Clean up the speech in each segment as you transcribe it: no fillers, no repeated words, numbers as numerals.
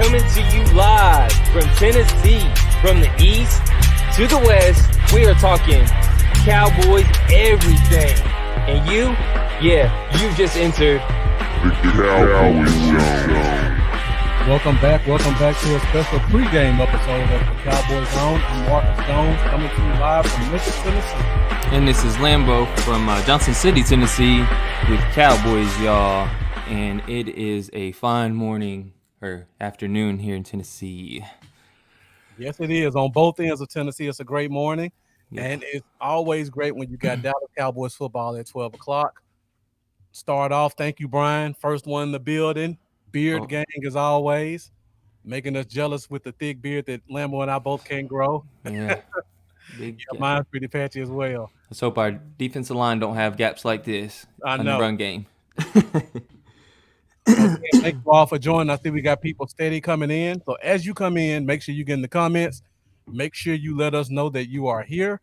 coming to you live from Tennessee, from the east to the west. We are talking Cowboys everything. And you've just entered the Cowboy Zone. Welcome back to a special pregame episode of the Cowboy Zone. I'm Marcus Jones, coming to you live from Memphis, Tennessee. And this is Lambo from Johnson City, Tennessee, with Cowboys, y'all. And it is a fine morning or afternoon here in Tennessee. Yes, it is. On both ends of Tennessee, it's a great morning. Yeah. And it's always great when you got Dallas Cowboys football at 12 o'clock. Start off, thank you, Brian. First one in the building. Beard gang, as always, making us jealous with the thick beard that Lambo and I both can't grow. Yeah. Mine's pretty patchy as well. Let's hope our defensive line don't have gaps like this in the run game. Thank you all for joining. I see we got people steady coming in. So as you come in, make sure you get in the comments. Make sure you let us know that you are here.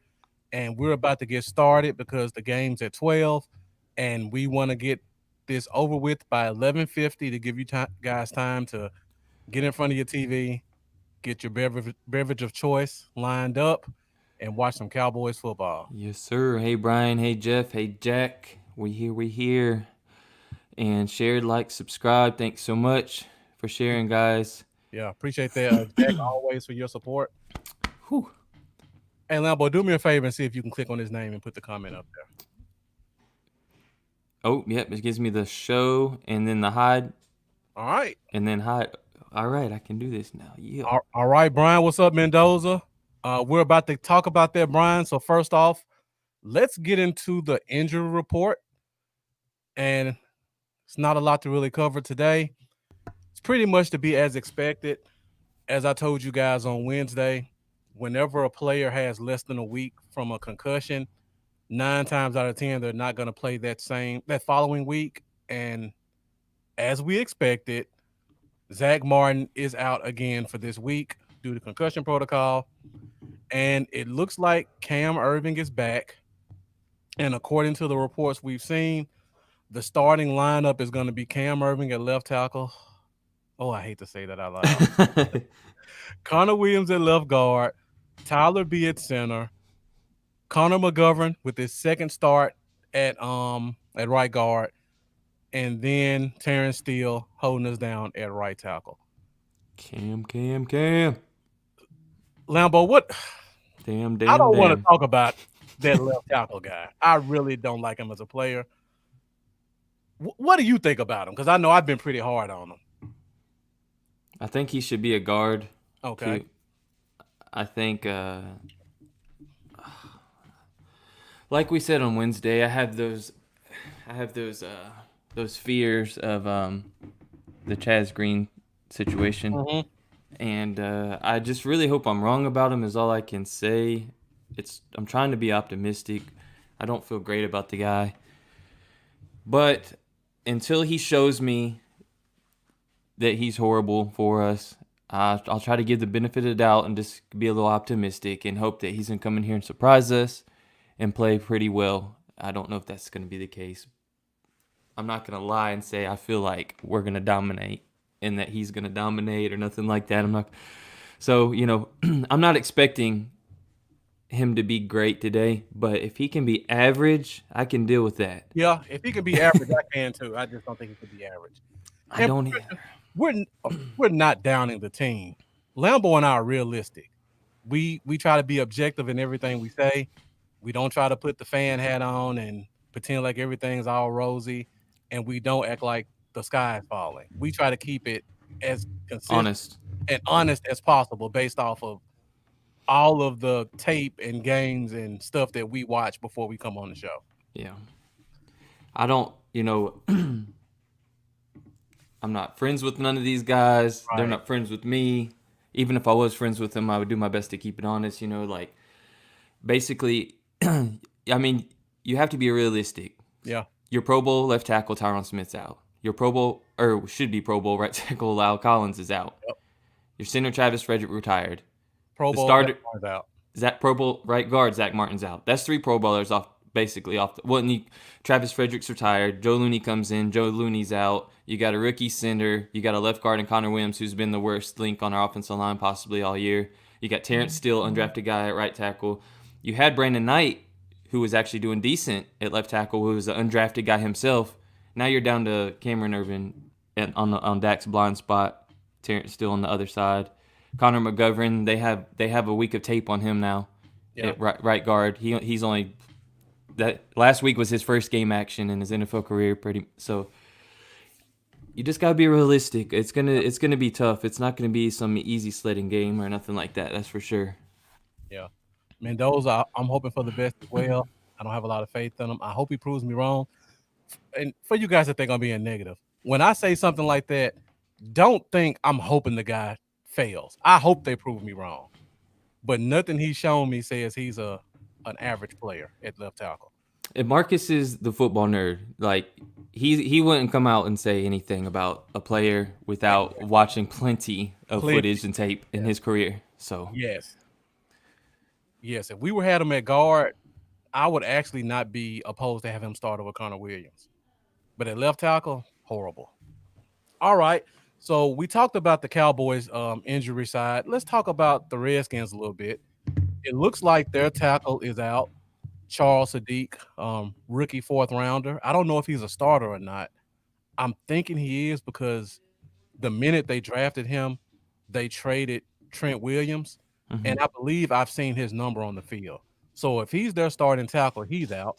And we're about to get started because the game's at 12. And we want to get this over with by 11:50 to give you guys time to get in front of your TV, get your beverage of choice lined up, and watch some Cowboys football. Yes, sir. Hey, Brian. Hey, Jeff. Hey, Jack. We here. And share, like, subscribe. Thanks so much for sharing, guys. Yeah, appreciate that, Jack, always for your support. Whew. Hey, Lambo, do me a favor and see if you can click on his name and put the comment up there. Oh, yep. It gives me the show and then the hide. All right. And then hide. All right. I can do this now. Yeah. All right, Brian. What's up, Mendoza? We're about to talk about that, Brian. So first off, let's get into the injury report. And it's not a lot to really cover today. It's pretty much to be as expected. As I told you guys on Wednesday, whenever a player has less than a week from a concussion, 9 times out of 10, they're not going to play that following week. And as we expected, Zach Martin is out again for this week due to concussion protocol. And it looks like Cam Irving is back. And according to the reports we've seen, the starting lineup is going to be Cam Irving at left tackle. Oh, I hate to say that out loud. Connor Williams at left guard. Tyler B at center. Connor McGovern with his second start at right guard, and then Terrence Steele holding us down at right tackle. Cam. Lambo, what? Damn. I don't want to talk about that left tackle guy. I really don't like him as a player. What do you think about him? Because I know I've been pretty hard on him. I think he should be a guard. Okay. Too. I think, like we said on Wednesday, I have those fears of the Chaz Green situation, mm-hmm. and I just really hope I'm wrong about him. Is all I can say. I'm trying to be optimistic. I don't feel great about the guy, but until he shows me that he's horrible for us, I'll try to give the benefit of the doubt and just be a little optimistic and hope that he's going to come in here and surprise us and play pretty well. I don't know if that's going to be the case. I'm not going to lie and say I feel like we're going to dominate and that he's going to dominate or nothing like that. So, I'm not expecting him to be great today, but if he can be average, I can deal with that. Yeah, if he can be average, I can too. I just don't think he can be average. We're not downing the team. Lambo and I are realistic. We try to be objective in everything we say. We don't try to put the fan hat on and pretend like everything's all rosy, and we don't act like the sky is falling. We try to keep it as consistent and honest as possible based off of all of the tape and games and stuff that we watch before we come on the show. Yeah. I don't, I'm not friends with none of these guys. Right. They're not friends with me. Even if I was friends with them, I would do my best to keep it honest, basically, I mean, you have to be realistic. Yeah. Your Pro Bowl left tackle, Tyron Smith's out. Your Pro Bowl, or should be Pro Bowl right tackle, Lyle Collins is out. Yep. Your center, Travis Frederick, retired. Pro Bowl starter out. Pro Bowl right guard, Zach Martin's out. That's 3 Pro Bowlers off basically off. Travis Frederick's retired. Joe Looney comes in. Joe Looney's out. You got a rookie center. You got a left guard in Connor Williams, who's been the worst link on our offensive line possibly all year. You got Terrence Steele, undrafted guy at right tackle. You had Brandon Knight, who was actually doing decent at left tackle, who was an undrafted guy himself. Now you're down to Cameron Irvin on Dak's blind spot. Terrence Steele on the other side. Connor McGovern, they have a week of tape on him now at right guard. He's only that last week was his first game action in his NFL career. So you just gotta be realistic. It's gonna be tough. It's not gonna be some easy sledding game or nothing like that. That's for sure. Yeah. Mendoza, I'm hoping for the best as well. I don't have a lot of faith in him. I hope he proves me wrong. And for you guys that think I'm being negative, when I say something like that, don't think I'm hoping the guy fails. I hope they prove me wrong. But nothing he's shown me says he's an average player at left tackle. And Marcus is the football nerd. Like he wouldn't come out and say anything about a player without watching plenty of footage and tape in his career. So yes, if we had him at guard, I would actually not be opposed to have him start over Connor Williams. But at left tackle, horrible. All right. So we talked about the Cowboys injury side. Let's talk about the Redskins a little bit. It looks like their tackle is out. Charles Sadiq, rookie 4th rounder. I don't know if he's a starter or not. I'm thinking he is because the minute they drafted him, they traded Trent Williams. And I believe I've seen his number on the field. So if he's their starting tackle, he's out.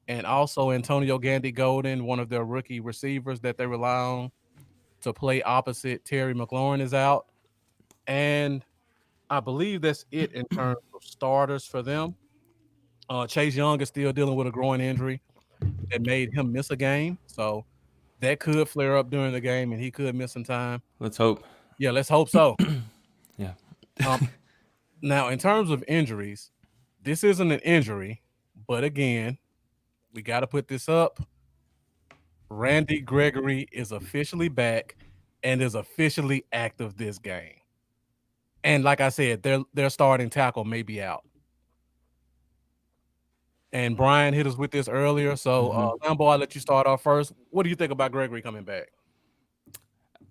And also Antonio Gandy Golden, one of their rookie receivers that they rely on to play opposite Terry McLaurin, is out. And I believe that's it in terms of starters for them. Chase Young is still dealing with a groin injury that made him miss a game. So that could flare up during the game and he could miss some time. let's hope. Yeah, let's hope so. Yeah. Now, in terms of injuries, this isn't an injury, but again, we got to put this up. Randy Gregory is officially back and is officially active this game. And like I said, their starting tackle may be out. And Brian hit us with this earlier. So, Lambo, I'll let you start off first. What do you think about Gregory coming back?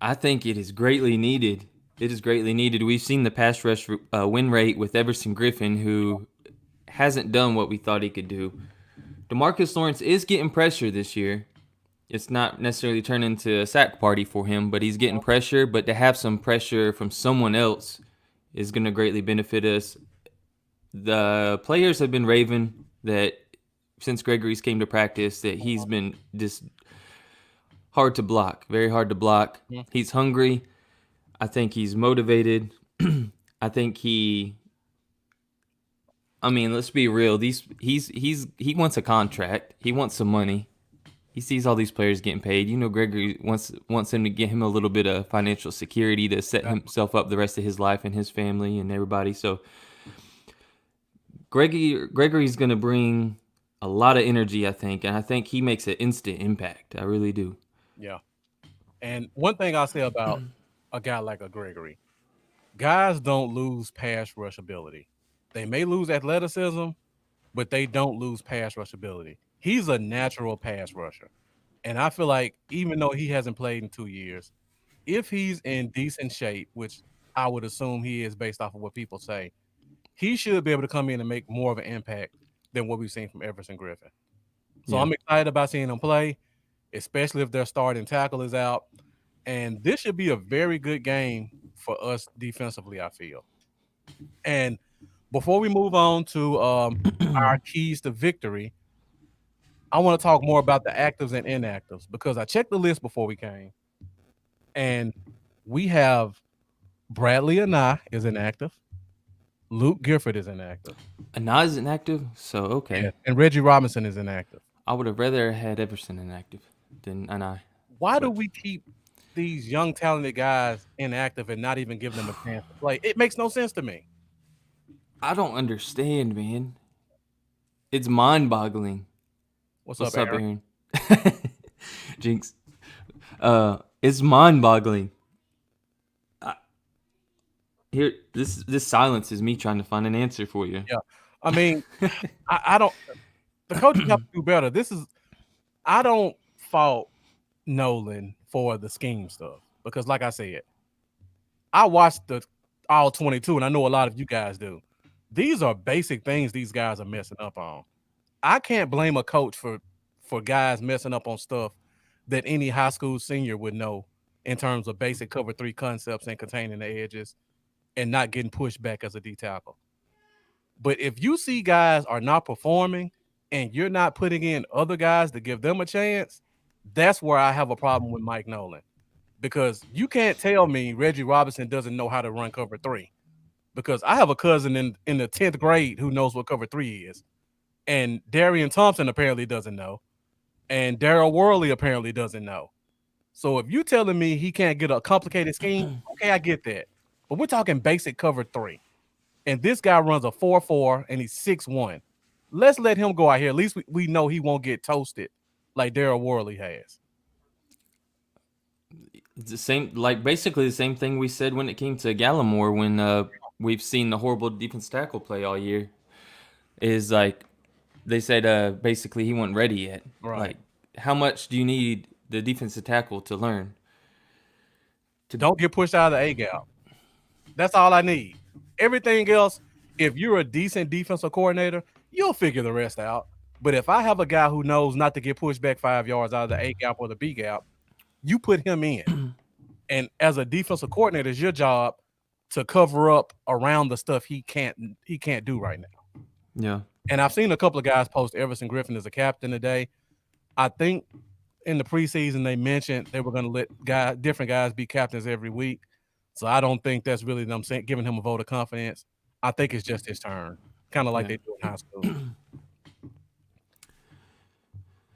I think it is greatly needed. It is greatly needed. We've seen the pass rush win rate with Everson Griffin, who hasn't done what we thought he could do. DeMarcus Lawrence is getting pressure this year. It's not necessarily turned into a sack party for him, but he's getting pressure. But to have some pressure from someone else is going to greatly benefit us. The players have been raving that since Gregory's came to practice that he's been just hard to block, very hard to block. He's hungry. I think he's motivated. I think let's be real. He wants a contract. He wants some money. He sees all these players getting paid. Gregory wants him to get him a little bit of financial security to set himself up the rest of his life and his family and everybody. So Gregory's going to bring a lot of energy, I think, and I think he makes an instant impact. I really do. Yeah. And one thing I'll say about a guy like a Gregory, guys don't lose pass rush ability. They may lose athleticism, but they don't lose pass rush ability. He's a natural pass rusher. And I feel like even though he hasn't played in 2 years, if he's in decent shape, which I would assume he is based off of what people say, he should be able to come in and make more of an impact than what we've seen from Everson Griffin. So I'm excited about seeing him play, especially if their starting tackle is out. And this should be a very good game for us defensively, I feel. And before we move on to our keys to victory, I want to talk more about the actives and inactives because I checked the list before we came. And we have Bradley Anai is inactive. Luke Gifford is inactive. Anai is inactive? So, okay. Yeah. And Reggie Robinson is inactive. I would have rather had Everson inactive than Anai. Why do we keep these young, talented guys inactive and not even give them a chance to play? It makes no sense to me. I don't understand, man. It's mind-boggling. What's up, Aaron? Jinx. It's mind-boggling. Here, this silence is me trying to find an answer for you. Yeah, I mean, I don't. The coaches have to do better. I don't fault Nolan for the scheme stuff because, like I said, I watched the all 22, and I know a lot of you guys do. These are basic things these guys are messing up on. I can't blame a coach for guys messing up on stuff that any high school senior would know in terms of basic cover 3 concepts and containing the edges and not getting pushed back as a D tackle. But if you see guys are not performing and you're not putting in other guys to give them a chance, that's where I have a problem with Mike Nolan. Because you can't tell me Reggie Robinson doesn't know how to run cover 3. Because I have a cousin in the 10th grade who knows what cover 3 is. And Darian Thompson apparently doesn't know. And Daryl Worley apparently doesn't know. So if you're telling me he can't get a complicated scheme, okay, I get that. But we're talking basic cover 3. And this guy runs a 4-4 and he's 6'1". Let's let him go out here. At least we know he won't get toasted like Daryl Worley has. It's the same, like basically the same thing we said when it came to Gallimore when we've seen the horrible defense tackle play all year. Is like they said basically he wasn't ready yet. Right. Like how much do you need the defensive tackle to learn? Don't get pushed out of the A gap. That's all I need. Everything else, if you're a decent defensive coordinator, you'll figure the rest out. But if I have a guy who knows not to get pushed back 5 yards out of the A gap or the B gap, you put him in. And as a defensive coordinator, it's your job to cover up around the stuff he can't do right now. Yeah. And I've seen a couple of guys post Everson Griffin as a captain today. I think in the preseason they mentioned they were going to let different guys be captains every week. So I don't think that's really them giving him a vote of confidence. I think it's just his turn, kind of like they do in high school.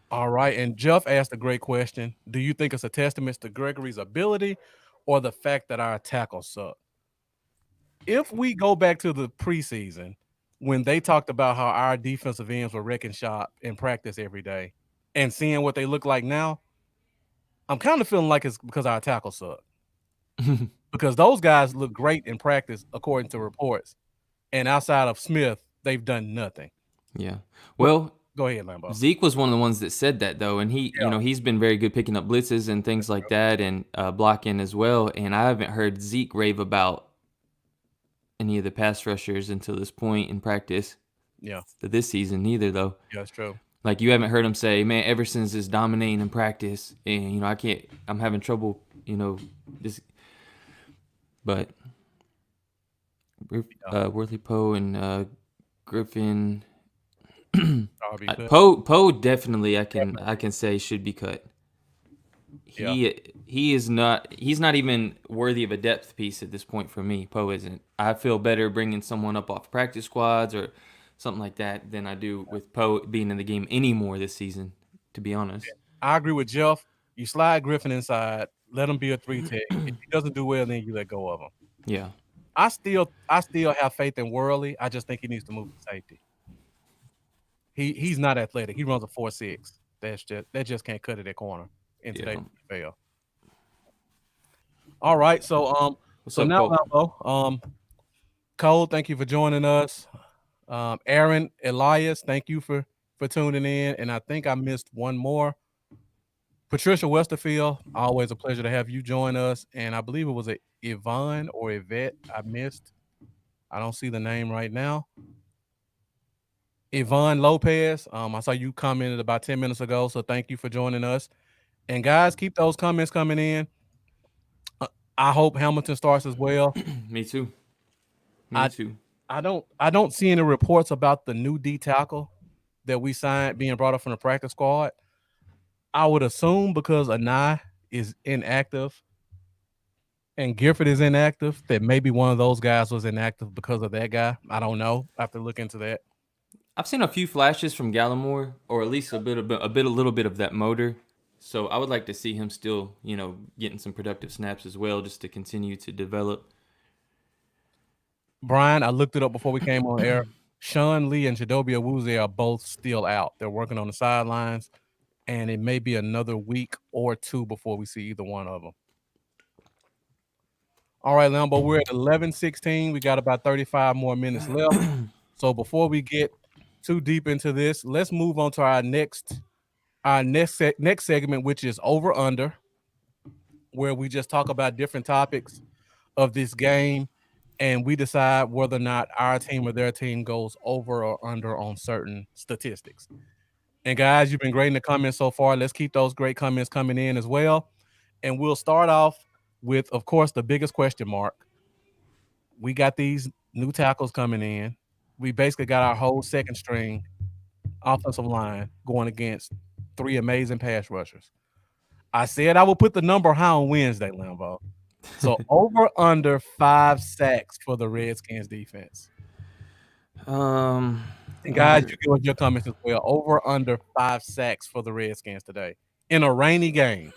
All right, and Jeff asked a great question. Do you think it's a testament to Gregory's ability or the fact that our tackles suck? If we go back to the preseason when they talked about how our defensive ends were wrecking shop in practice every day and seeing what they look like now, I'm kind of feeling like it's because our tackles suck. Because those guys look great in practice, according to reports. And outside of Smith, they've done nothing. Yeah. Well, go ahead, Lambo. Zeke was one of the ones that said that though, and he's been very good picking up blitzes and things like that, and blocking as well. And I haven't heard Zeke rave about any of the pass rushers until this point in practice. Yeah. For this season, neither though. Yeah, that's true. Like you haven't heard him say, "Man, Everson's is dominating in practice, and I'm having trouble, just." But Worthy Poe and Griffin. Poe definitely I can say should be cut. He's not even worthy of a depth piece at this point for me. Poe isn't. I feel better bringing someone up off practice squads or something like that than I do with Poe being in the game anymore this season, to be honest. I agree with Jeff. You slide Griffin inside, let him be a 3-tech. If he doesn't do well, then you let go of him. Yeah. I still have faith in Worley. I just think he needs to move to safety. He's not athletic. He runs a 4.6. That just can't cut it at corner in today's NFL. All right, so now Lambo, Cole, thank you for joining us. Aaron Elias, thank you for tuning in, and I think I missed one more. Patricia Westerfield, always a pleasure to have you join us, and I believe it was a Yvonne or Yvette I missed. I don't see the name right now. Yvonne Lopez, I saw you commented about 10 minutes ago, so thank you for joining us. And guys, keep those comments coming in. I hope Hamilton starts as well. Me too. I don't see any reports about the new D tackle that we signed being brought up from the practice squad. I would assume because Anai is inactive and Gifford is inactive, that maybe one of those guys was inactive because of that guy. I don't know. I have to look into that. I've seen a few flashes from Gallimore, or at least a little bit of that motor. So I would like to see him still, getting some productive snaps as well, just to continue to develop. Brian, I looked it up before we came on air. Sean Lee and Chidobe Awuzie are both still out. They're working on the sidelines, and it may be another week or two before we see either one of them. All right, Lambo, we're at 11:16. We got about 35 more minutes left. So before we get too deep into this. Let's move on to our next segment, which is over under, where we just talk about different topics of this game, and we decide whether or not our team or their team goes over or under on certain statistics. And guys, you've been great in the comments so far. Let's keep those great comments coming in as well. And we'll start off with, of course, the biggest question mark. We got these new tackles coming in. We basically got our whole second string offensive line going against three amazing pass rushers. I said I would put the number high on Wednesday, Lambo. So over under 5 sacks for the Redskins defense. And guys, you give us your comments as well. Over under 5 sacks for the Redskins today in a rainy game.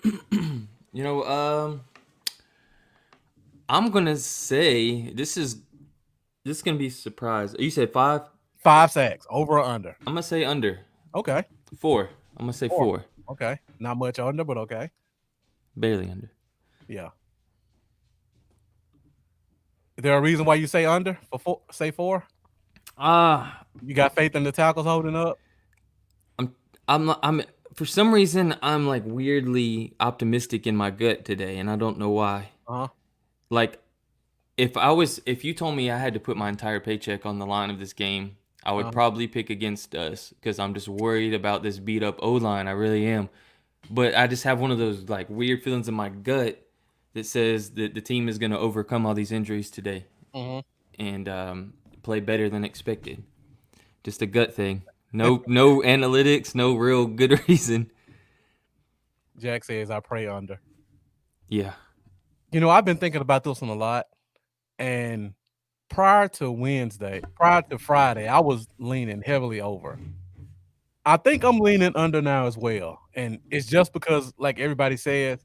I'm gonna say this is gonna be a surprise. You said 5? 5 sacks, over or under? I'm gonna say under. Okay. 4. I'm gonna say 4. Okay. Not much under, but okay. Barely under. Yeah. Is there a reason why you say under for say 4? You got faith in the tackles holding up? I'm for some reason I'm like weirdly optimistic in my gut today, and I don't know why. Like if you told me I had to put my entire paycheck on the line of this game, I would probably pick against us because I'm just worried about this beat up O-line. I really am. But I just have one of those like weird feelings in my gut that says that the team is going to overcome all these injuries today and play better than expected. Just a gut thing. No analytics, no real good reason. Jack says I pray under. Yeah. I've been thinking about this one a lot. And prior to Friday, I was leaning heavily over. I think I'm leaning under now as well. And it's just because, like everybody says,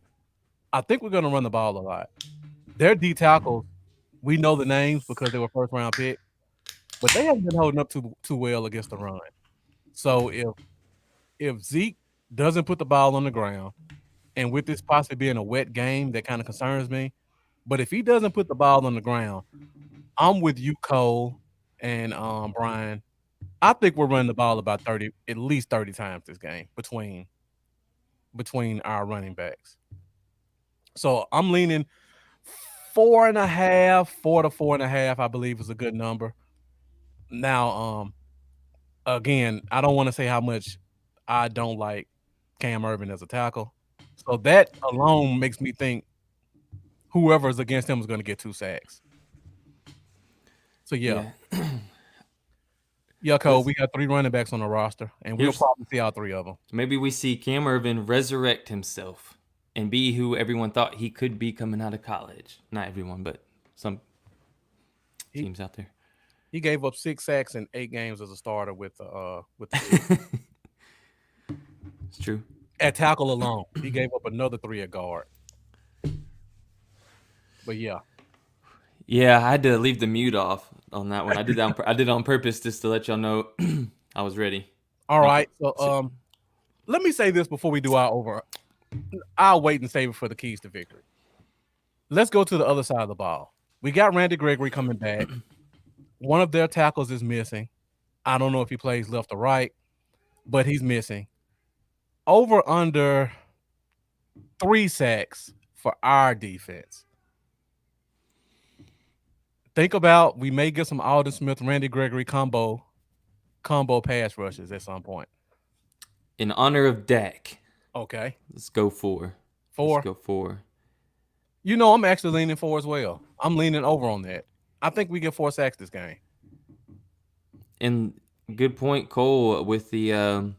I think we're going to run the ball a lot. Their D tackles, we know the names because they were first round pick, but they haven't been holding up too well against the run. So if Zeke doesn't put the ball on the ground, and with this possibly being a wet game, that kind of concerns me. But if he doesn't put the ball on the ground, I'm with you, Cole and Brian. I think we're running the ball about at least 30 times this game between our running backs. So I'm leaning 4.5, 4 to 4.5, I believe is a good number. Now, again, I don't want to say how much I don't like Cam Irvin as a tackle. So that alone makes me think whoever is against him is going to get 2 sacks. So yeah. Yeah, Cole, we got 3 running backs on the roster, and we'll probably see all 3 of them. Maybe we see Cam Irvin resurrect himself and be who everyone thought he could be coming out of college. Not everyone, but some teams out there. He gave up 6 sacks in 8 games as a starter with the It's true. At tackle alone, he gave up another 3 at guard. But yeah. Yeah, I had to leave the mute off on that one. I did that on purpose just to let y'all know I was ready. All right. So let me say this before we do our over. I'll wait and save it for the keys to victory. Let's go to the other side of the ball. We got Randy Gregory coming back. One of their tackles is missing. I don't know if he plays left or right, but he's missing. Over under 3 sacks for our defense. Think about we may get some Alden Smith, Randy Gregory combo pass rushes at some point. In honor of Dak. Okay. Let's go 4. 4? Let's go 4. I'm actually leaning 4 as well. I'm leaning over on that. I think we get 4 sacks this game. And good point, Cole, with the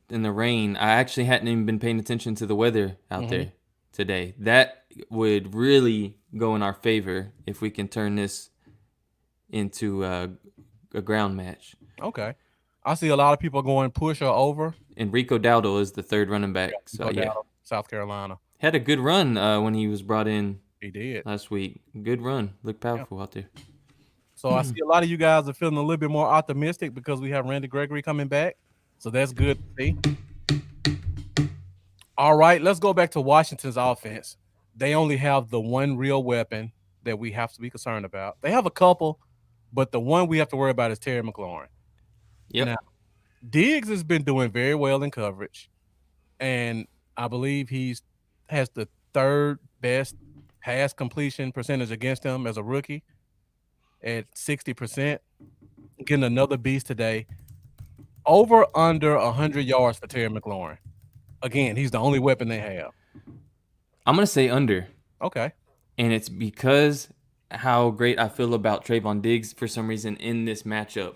in the rain. I actually hadn't even been paying attention to the weather out there today. That would really go in our favor if we can turn this into a ground match. Okay. I see a lot of people going push or over. And Rico Dowdle is the 3rd running back. Dowdle, South Carolina. Had a good run when he was brought in. He did. Last week. Good run. Looked powerful out there. So I see a lot of you guys are feeling a little bit more optimistic because we have Randy Gregory coming back. So that's good to see. All right, let's go back to Washington's offense. They only have the one real weapon that we have to be concerned about. They have a couple, but the one we have to worry about is Terry McLaurin. Yep. Now, Diggs has been doing very well in coverage, and I believe he's has the third best pass completion percentage against him as a rookie at 60%. Getting another beast today. Over under 100 yards for Terry McLaurin. Again, he's the only weapon they have. I'm gonna say under, Okay. and it's because how great I feel about Trayvon Diggs for some reason in this matchup.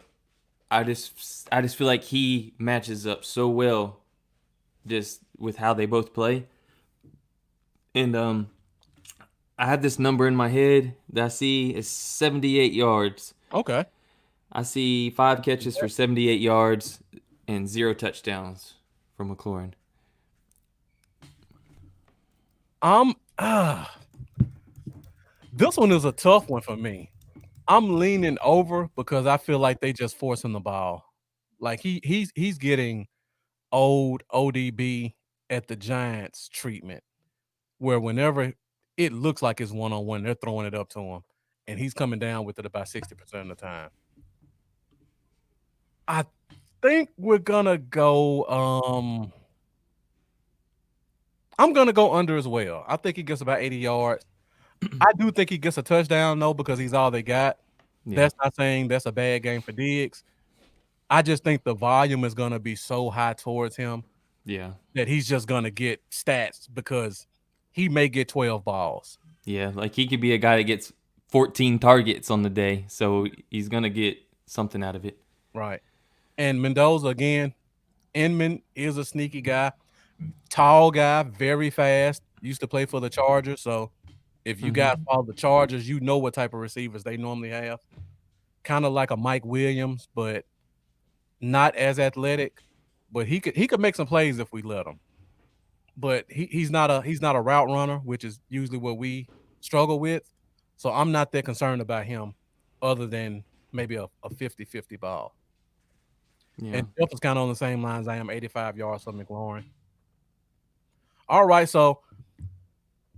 I just feel like he matches up so well, just with how they both play. And I have this number in my head that I see is 78 yards. Okay. I see 5 catches for 78 yards and 0 touchdowns from McLaurin. This one is a tough one for me. I'm leaning over because I feel like they just forcing the ball. Like he's getting old ODB at the Giants treatment, where whenever it looks like it's one-on-one, they're throwing it up to him, and he's coming down with it about 60% of the time. I think we're gonna go. I'm gonna go under as well. I think he gets about 80 yards. I do think he gets a touchdown though because he's all they got. Yeah. That's not saying that's a bad game for Diggs. I just think the volume is gonna be so high towards him Yeah. that he's just gonna get stats because he may get 12 balls. Yeah, like he could be a guy that gets 14 targets on the day, so he's gonna get something out of it. Right. And Mendoza again, Inman is a sneaky guy, tall guy, very fast. Used to play for the Chargers, so if you guys follow the Chargers, you know what type of receivers they normally have. Kind of like a Mike Williams, but not as athletic. But he could make some plays if we let him. But he's not a route runner, which is usually what we struggle with. So I'm not that concerned about him, other than maybe a 50-50 ball. Yeah. And Jeff is kind of on the same lines I am, 85 yards for McLaurin. All right, so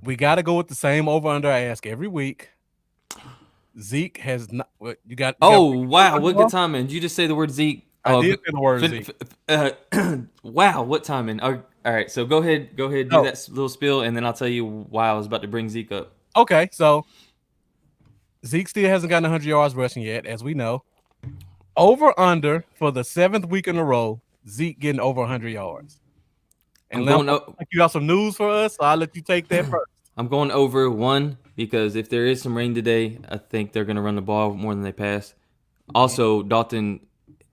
we got to go with the same over-under I ask every week. Zeke has not. You got. Wow! What good timing! Did you just say the word Zeke? I did say the word Zeke. Wow! What timing? All right, so go ahead, do that little spiel, and then I'll tell you why I was about to bring Zeke up. Okay, so Zeke still hasn't gotten 100 yards rushing yet, as we know. Over under for the 7th week in a row, Zeke getting over 100 yards. And you got some news for us, so I'll let you take that first. I'm going over 1 because if there is some rain today, I think they're going to run the ball more than they pass. Also, Dalton,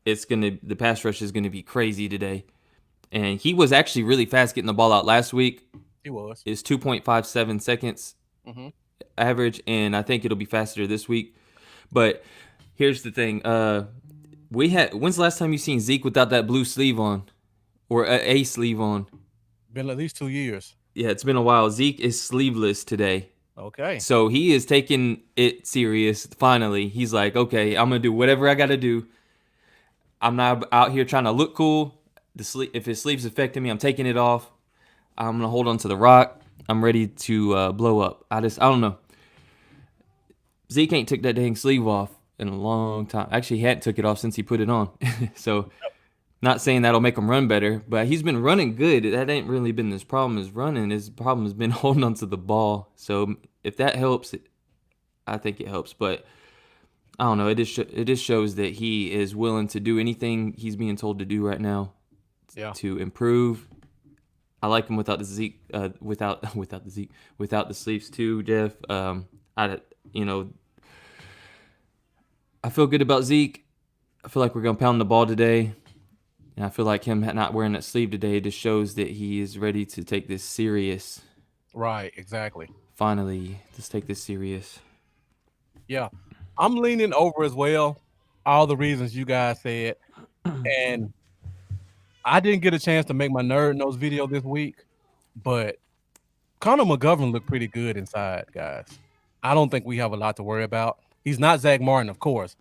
the pass rush is going to be crazy today. And he was actually really fast getting the ball out last week. He was. It's 2.57 seconds average, and I think it'll be faster this week. But here's the thing. When's the last time you seen Zeke without that blue sleeve on or a sleeve on? Been at least 2 years. Yeah, it's been a while. Zeke is sleeveless today. Okay. So he is taking it serious. Finally, he's like, okay, I'm going to do whatever I got to do. I'm not out here trying to look cool. If his sleeve's affecting me, I'm taking it off. I'm going to hold on to the rock. I'm ready to blow up. I don't know. Zeke ain't took that dang sleeve off in a long time. Actually, he hadn't took it off since he put it on. So, not saying that'll make him run better, but he's been running good. That ain't really been his problem is running. His problem has been holding onto the ball. So, if that helps, I think it helps. But, I don't know. It just shows that he is willing to do anything he's being told to do right now to improve. I like him without the Zeke, without the sleeves too, Jeff. I feel good about Zeke. I feel like we're gonna pound the ball today, and I feel like him not wearing that sleeve today just shows that he is ready to take this serious. Right, exactly. Finally, let's take this serious. Yeah, I'm leaning over as well. All the reasons you guys said, and I didn't get a chance to make my Nerd Nose video this week, but Connor McGovern looked pretty good inside, guys. I don't think we have a lot to worry about. He's not Zach Martin, of course,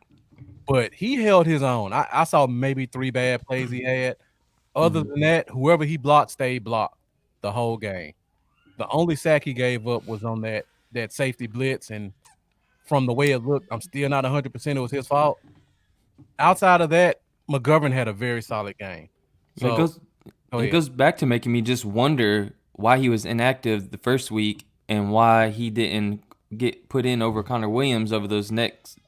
but he held his own. I saw maybe 3 bad plays he had. Other than that, whoever he blocked stayed blocked the whole game. The only sack he gave up was on that safety blitz, and from the way it looked. I'm still not 100% it was his fault. Outside of that, McGovern had a very solid game. It So goes go it ahead. goes back to making me just wonder why he was inactive the first week and why he didn't get put in over Connor Williams over those next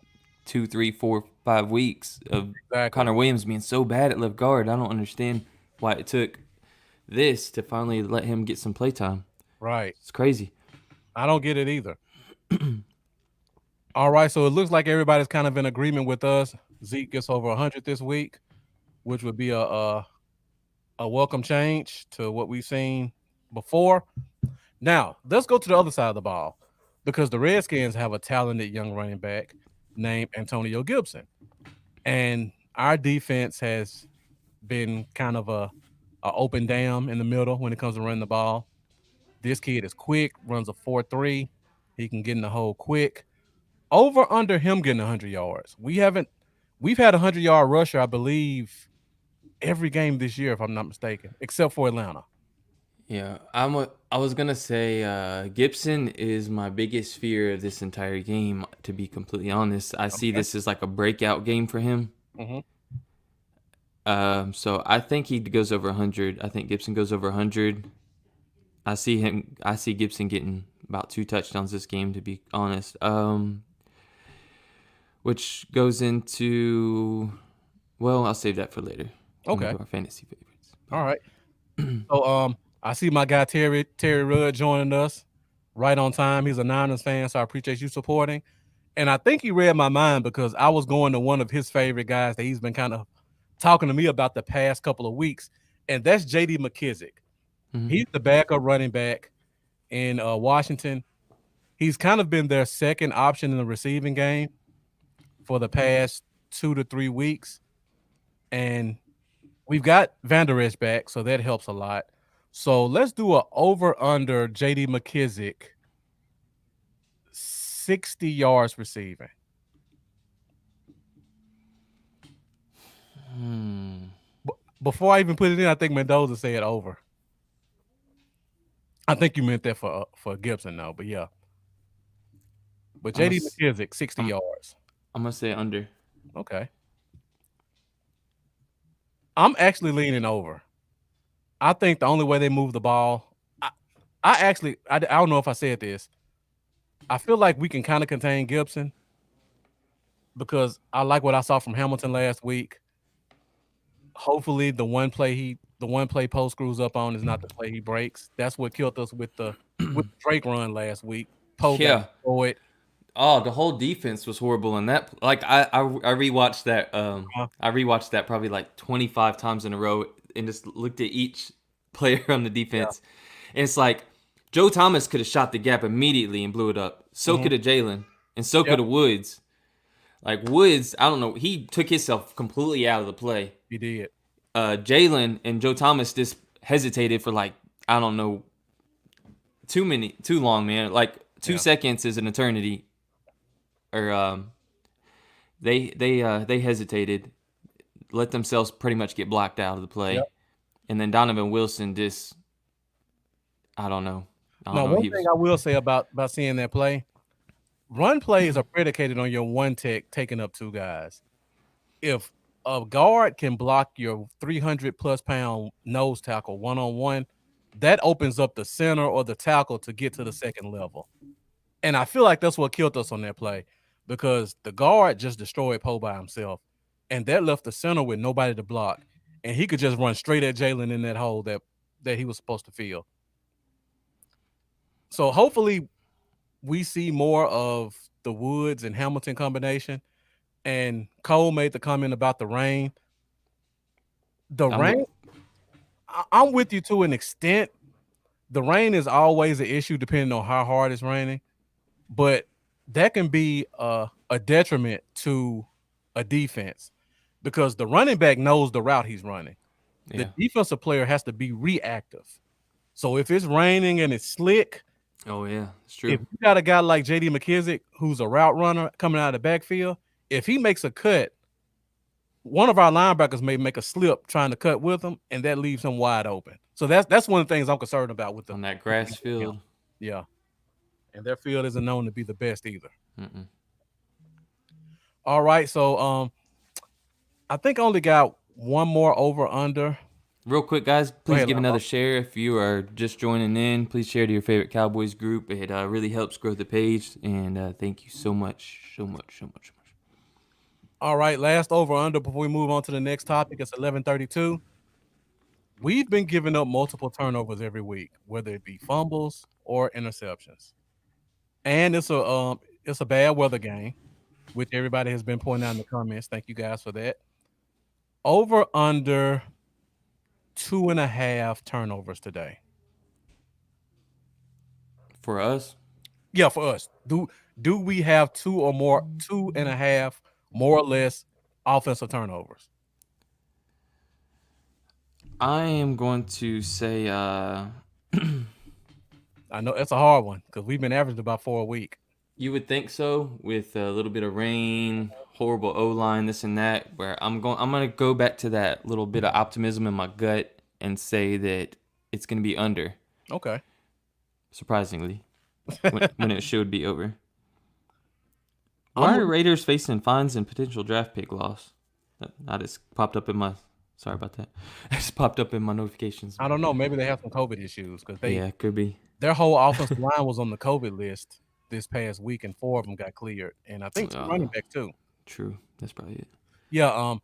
2, 3, 4, 5 weeks of Exactly. Connor Williams being so bad at left guard. I don't understand why it took this to finally let him get some playtime. Right. It's crazy. I don't get it either. All right, so it looks like everybody's kind of in agreement with us. Zeke gets over 100 this week, which would be a welcome change to what we've seen before. Now, let's go to the other side of the ball because the Redskins have a talented young running back named Antonio Gibson. And our defense has been kind of a open dam in the middle when it comes to running the ball. This kid is quick, runs a 4.3. He can get in the hole quick. Over under him getting 100 yards. We've had a 100-yard rusher, I believe, every game this year, if I'm not mistaken, except for Atlanta. Yeah, I was gonna say Gibson is my biggest fear of this entire game. To be completely honest, I see Okay. this as like a breakout game for him. Mhm. So I think he goes over 100. I think Gibson goes over 100. I see Gibson getting about 2 touchdowns this game. To be honest, which goes into, well, I'll save that for later. When we Okay. do our fantasy favorites. All right. So I see my guy Terry Rudd joining us right on time. He's a Niners fan, so I appreciate you supporting. And I think he read my mind because I was going to one of his favorite guys that he's been kind of talking to me about the past couple of weeks, and that's J.D. McKissick. Mhm. He's the backup running back in Washington. He's kind of been their second option in the receiving game for the past 2 to 3 weeks, and we've got Van Der Esch back, so that helps a lot. So let's do a over under J.D. McKissick 60 yards receiving. Before I even put it in, I think Mendoza said over. I think you meant that for Gibson, though, but yeah. But I'm gonna J.D. s- McKissick 60 I'm, yards. I'm gonna say under. Okay. I'm actually leaning over. I think the only way they move the ball, I don't know if I said this. I feel like we can kind of contain Gibson because I like what I saw from Hamilton last week. Hopefully, the one play Poe screws up on is not the play he breaks. That's what killed us with the Drake run last week. Poe got Yeah. destroyed. Oh, the whole defense was horrible in that. Like I rewatched that. I rewatched that probably like 25 times in a row and just looked at each player on the Yeah. defense. And it's like Joe Thomas could have shot the gap immediately and blew it up. So Mhm. could have Jalen, and so Yep. could have Woods. Like Woods, I don't know. He took himself completely out of the play. He did. Jalen and Joe Thomas just hesitated for like, I don't know, too long, man. Like 2 seconds is an eternity. Or they hesitated, let themselves pretty much get blocked out of the play, Yep. and then Donovan Wilson just, I don't know. Now, one thing I will say about seeing that play, run plays are predicated on your one tech taking up 2 guys. If a guard can block your 300+ pound nose tackle one-on-one, that opens up the center or the tackle to get to the second level. And I feel like that's what killed us on that play because the guard just destroyed Poe by himself, and that left the center with nobody to block, and he could just run straight at Jalen in that hole that he was supposed to fill. So hopefully we see more of the Woods and Hamilton combination. And Cole made the comment about the rain. The I'm with- rain, I'm with you to an extent. The rain is always an issue depending on how hard it's raining, but that can be a detriment to a defense because the running back knows the route he's running. The defensive player has to be reactive. So if it's raining and it's slick, Oh yeah, it's true. if you got a guy like J.D. McKissick who's a route runner coming out of the backfield, if he makes a cut, one of our linebackers may make a slip trying to cut with him, and that leaves him wide open. So that's one of the things I'm concerned about with On that grass field. Yeah, and their field isn't known to be the best either. Mm-mm. All right, so I think I only got one more over under. Real quick, guys, Go please ahead, give Lambo. another share if you are just joining in. Please share to your favorite Cowboys group. It really helps grow the page. And thank you so much, so much, so much, so much. All right, last over under before we move on to the next topic. It's 11:32. We've been giving up multiple turnovers every week, whether it be fumbles or interceptions. And it's a bad weather game, which everybody has been pointing out in the comments. Thank you guys for that. Over under 2.5 turnovers today. For us, Yeah, for us. Do we have 2.5 more or less offensive turnovers? I am going to say I know it's a hard one because we've been averaging about 4 a week. you would think so with a little bit of rain, horrible O line, this and that. Where I'm gonna go back to that little bit of optimism in my gut and say that it's gonna be under. Okay. Surprisingly, when it should be over. I'm Why are with- Raiders facing fines and potential draft pick loss? That just popped up in my. Sorry about that. It just popped up in my notifications. I don't know. Maybe they have some COVID issues because Yeah, could be. their whole offensive line was on the COVID list this past week, and 4 of them got cleared, and I think 2 running back too. True. That's probably it. Yeah, I'm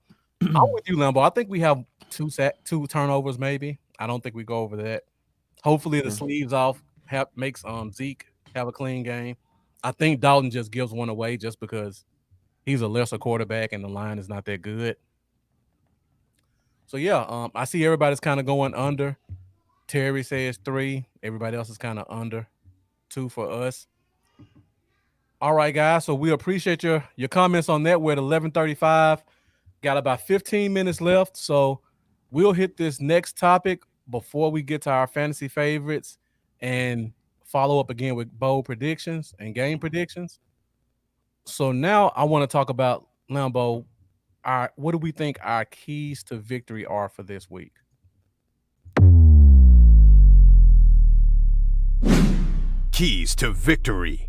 with you, Lambo. I think we have two turnovers, maybe. I don't think we go over that. Hopefully, the Sure. sleeves off makes Zeke have a clean game. I think Dalton just gives one away just because he's a lesser quarterback and the line is not that good. So yeah, I see everybody's kind of going under. Terry says 3. Everybody else is kind of under 2 for us. All right, guys. So we appreciate your comments on that. We're at 11:35. Got about 15 minutes left. So we'll hit this next topic before we get to our fantasy favorites and follow up again with bold predictions and game predictions. So now I want to talk about Lambo. What do we think our keys to victory are for this week? Keys to victory.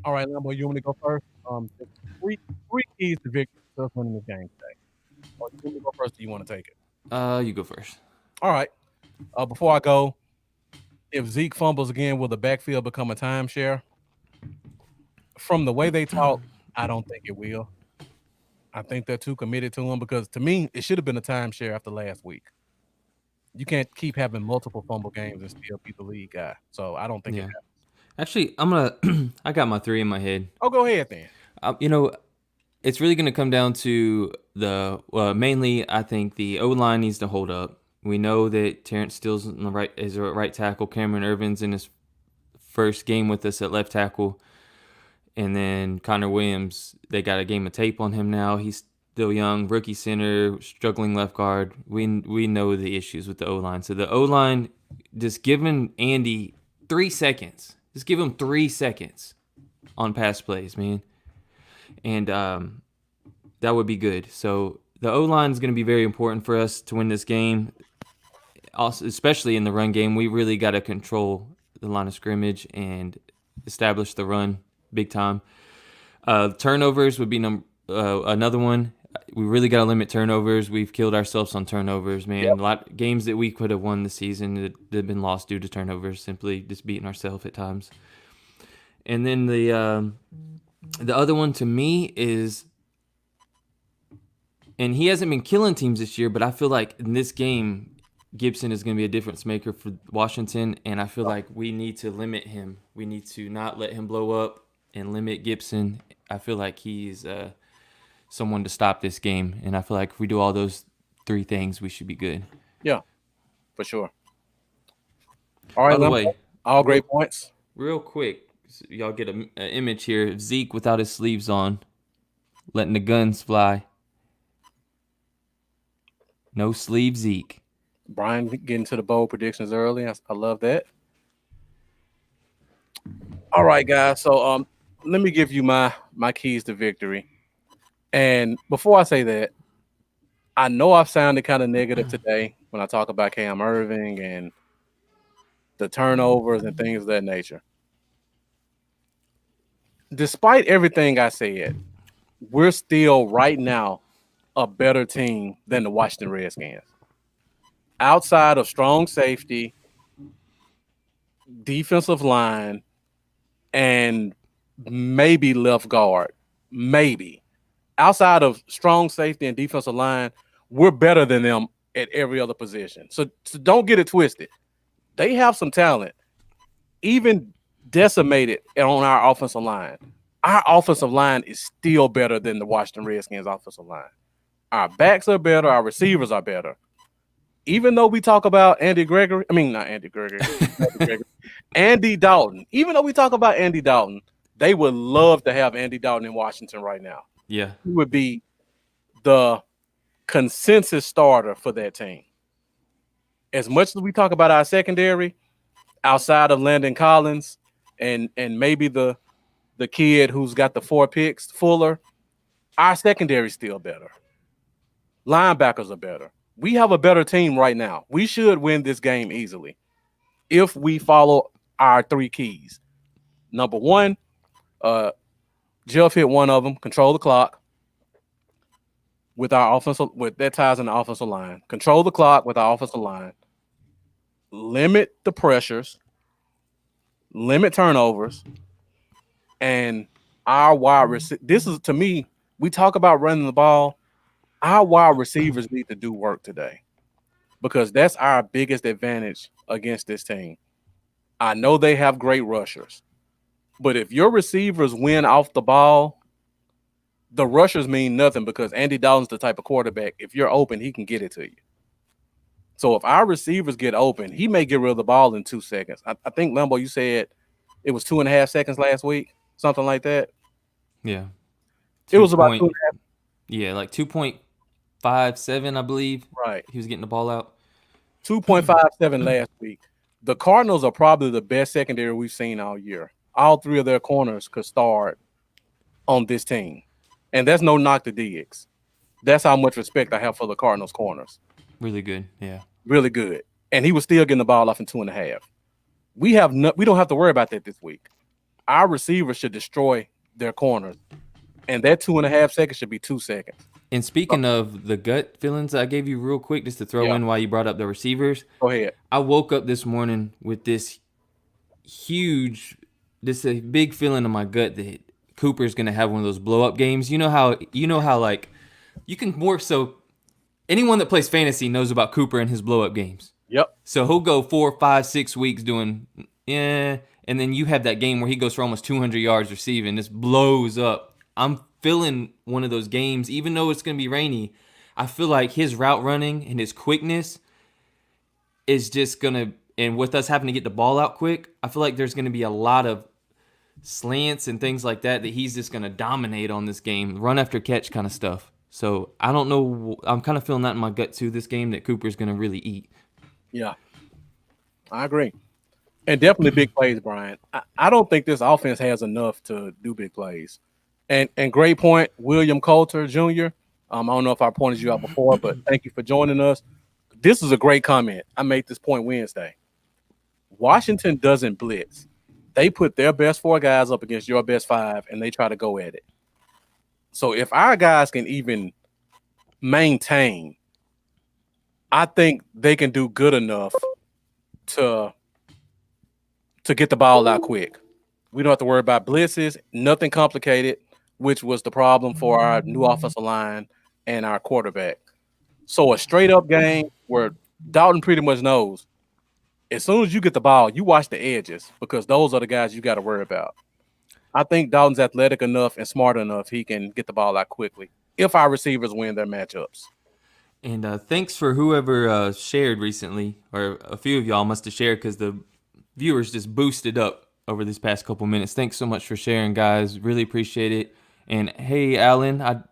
All right, Lambo, you want me to go first? Three keys to victory to us winning this game today. Or you want me to go first? Or do you want to take it? You go first. All right. Before I go, if Zeke fumbles again, will the backfield become a timeshare? From the way they talk, I don't think it will. I think they're too committed to him because to me, it should have been a timeshare after last week. You can't keep having multiple fumble games and still be the lead guy. So I don't think it Yeah. happens. Actually, I'm gonna. I got my 3 in my head. Oh, go ahead then. It's really gonna come down to the mainly. I think the O line needs to hold up. We know that Terrence Steele's in the right is a right tackle. Cameron Irvin's in his first game with us at left tackle, and then Connor Williams. They got a game of tape on him now. He's still young, rookie center, struggling left guard. We know the issues with the O line. So the O line, just giving Andy 3 seconds. Just give him 3 seconds on pass plays, man. And that would be good. So the O-line is going to be very important for us to win this game, also, especially in the run game. We really got to control the line of scrimmage and establish the run big time. Turnovers would be another one. We really got to limit turnovers. We've killed ourselves on turnovers, man. Yep. A lot games that we could have won the season that have been lost due to turnovers, simply just beating ourselves at times. And then the other one to me is, and he hasn't been killing teams this year, but I feel like in this game, Gibson is going to be a difference maker for Washington, and I feel like we need to limit him. We need to not let him blow up and limit Gibson. I feel like he's someone to stop this game, and I feel like if we do all those 3 things, we should be good. Yeah, for sure. All right, By the Lambo, way, all great points. real quick, so y'all get an image here of Zeke without his sleeves on, letting the guns fly. No sleeve Zeke. Brian getting to the bold predictions early. I love that. All right, guys. So let me give you my keys to victory. And before I say that, I know I've sounded kind of negative today when I talk about Cam Irving and the turnovers and things of that nature. despite everything I said, we're still right now a better team than the Washington Redskins. Outside of strong safety, defensive line, and maybe left guard. Maybe. Outside of strong safety and defensive line, we're better than them at every other position. So don't get it twisted. They have some talent, even decimated on our offensive line. Our offensive line is still better than the Washington Redskins offensive line. Our backs are better, our receivers are better. Even though we talk about Andy Dalton. Even though we talk about Andy Dalton, they would love to have Andy Dalton in Washington right now. Yeah. He would be the consensus starter for that team. As much as we talk about our secondary, outside of Landon Collins and maybe the kid who's got the 4 picks, Fuller, our secondary is still better. Linebackers are better. We have a better team right now. We should win this game easily if we follow our 3 keys. Number 1, Jeff hit one of them, control the clock with our offensive, with that ties in the offensive line. Control the clock with our offensive line. Limit the pressures, limit turnovers, and our wide receiver. This is, to me, we talk about running the ball. Our wide receivers need to do work today because that's our biggest advantage against this team. I know they have great rushers, but if your receivers win off the ball, the rushers mean nothing because Andy Dalton's the type of quarterback. If you're open, he can get it to you. So if our receivers get open, he may get rid of the ball in 2 seconds. I think, Lambo, you said it was 2.5 seconds last week, something like that. Yeah. It was about 2.5. Yeah, like 2.57, I believe. Right. He was getting the ball out. 2.57 last week. The Cardinals are probably the best secondary we've seen all year. All 3 of their corners could start on this team. And that's no knock to Diggs. That's how much respect I have for the Cardinals corners. Really good, yeah. Really good. And he was still getting the ball off in 2.5. We don't have to worry about that this week. Our receivers should destroy their corners. And that 2.5 seconds should be 2 seconds. And speaking of the gut feelings I gave you real quick, just to throw in while you brought up the receivers. Go ahead. I woke up this morning with this a big feeling in my gut that Cooper's gonna have one of those blow up games. You know how like you can more so anyone that plays fantasy knows about Cooper and his blow up games. Yep. So he'll go 4, 5, 6 weeks doing and then you have that game where he goes for almost 200 yards receiving. This blows up. I'm feeling one of those games, even though it's gonna be rainy. I feel like his route running and his quickness is just gonna, and with us having to get the ball out quick, I feel like there's gonna be a lot of slants and things like that he's just going to dominate on this game, run after catch kind of stuff. So I don't know. I'm kind of feeling that in my gut too, this game, that Cooper's going to really eat. Yeah, I agree. And definitely big plays, Brian. I don't think this offense has enough to do big plays. And great point, William Coulter Jr. I don't know if I pointed you out before, but thank you for joining us. This is a great comment. I made this point Wednesday. Washington doesn't blitz. They put their best 4 guys up against your best 5, and they try to go at it. So if our guys can even maintain, I think they can do good enough to get the ball out quick. We don't have to worry about blitzes, nothing complicated, which was the problem for our new offensive line and our quarterback. So a straight-up game where Dalton pretty much knows, as soon as you get the ball, you watch the edges because those are the guys you got to worry about. I think Dalton's athletic enough and smart enough he can get the ball out quickly if our receivers win their matchups. And thanks for whoever shared recently, or a few of y'all must have shared because the viewers just boosted up over this past couple minutes. Thanks so much for sharing, guys. Really appreciate it. And hey, Alan,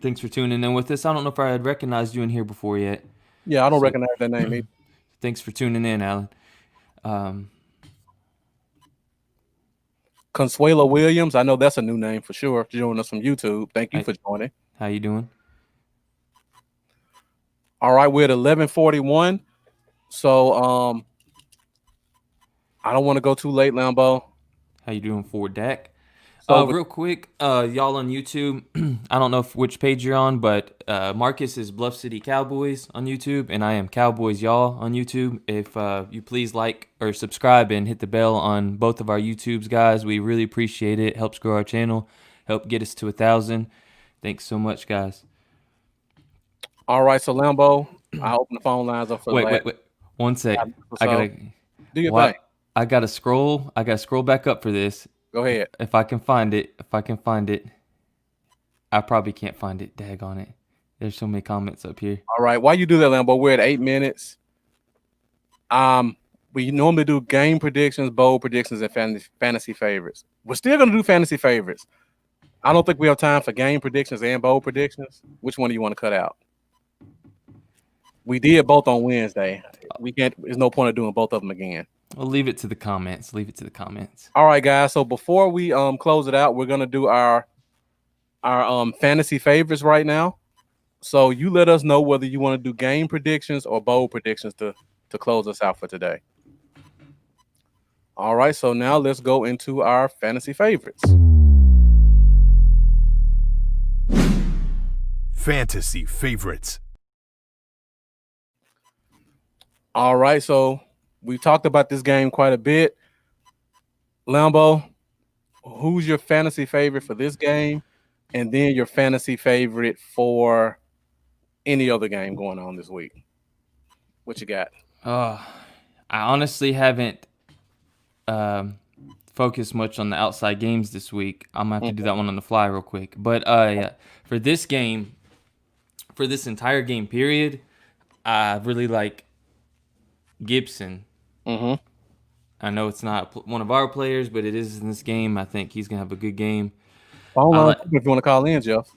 thanks for tuning in with us. I don't know if I had recognized you in here before yet. Yeah, I don't recognize that name either. Thanks for tuning in, Alan. Consuelo Williams, I know that's a new name for sure. Joining us from YouTube. Thank you for joining. How you doing? All right, we're at 11:41. So I don't want to go too late, Lambo. How you doing for Dak? So Real quick, y'all on YouTube, I don't know which page you're on, but Marcus is Bluff City Cowboys on YouTube, and I am Cowboys Y'all on YouTube. If you please like or subscribe and hit the bell on both of our YouTubes, guys, we really appreciate it. Helps grow our channel, help get us to 1,000. Thanks so much, guys. all right, so Lambo, I open the phone lines up for the last. Wait. 1 sec. I So, gotta. do your What? thing. I gotta scroll. I gotta scroll back up for this. Go ahead. If I can find it. I probably can't find it. Dag on it. There's so many comments up here. All right. While you do that, Lambo, we're at 8 minutes. We normally do game predictions, bold predictions, and fantasy favorites. We're still gonna do fantasy favorites. I don't think we have time for game predictions and bold predictions. Which one do you want to cut out? We did both on Wednesday. We can't. There's no point of doing both of them again. We'll leave it to the comments. All right, guys. So before we close it out, we're gonna do our fantasy favorites right now. So you let us know whether you want to do game predictions or bold predictions to close us out for today. All right. So now let's go into our fantasy favorites. Fantasy favorites. All right. So we talked about this game quite a bit. Lambo, who's your fantasy favorite for this game? And then your fantasy favorite for any other game going on this week. What you got? I honestly haven't focused much on the outside games this week. I'm gonna have to do that one on the fly real quick. But yeah, for this game, for this entire game period, I really like Gibson. Mm-hmm. I know it's not one of our players, but it is in this game. I think he's gonna have a good game. Hold on, if you want to call in, Jeff.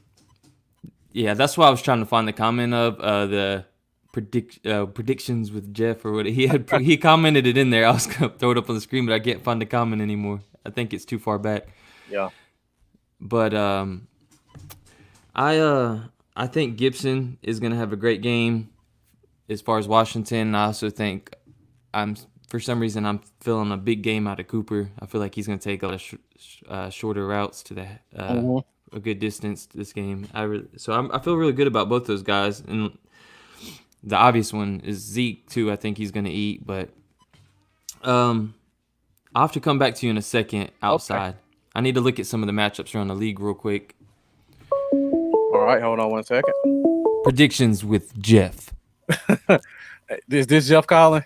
Yeah, that's why I was trying to find the comment of the predictions with Jeff or what he commented it in there. I was gonna throw it up on the screen, but I can't find the comment anymore. I think it's too far back. Yeah. But I think Gibson is gonna have a great game. As far as Washington, I also think for some reason I'm feeling a big game out of Cooper. I feel like he's gonna take a lot of shorter routes to a good distance this game. I feel really good about both those guys, and the obvious one is Zeke too. I think he's gonna eat, but I'll have to come back to you in a second outside. Okay. I need to look at some of the matchups around the league real quick. All right, hold on 1 second. Predictions with Jeff. Is this Jeff calling?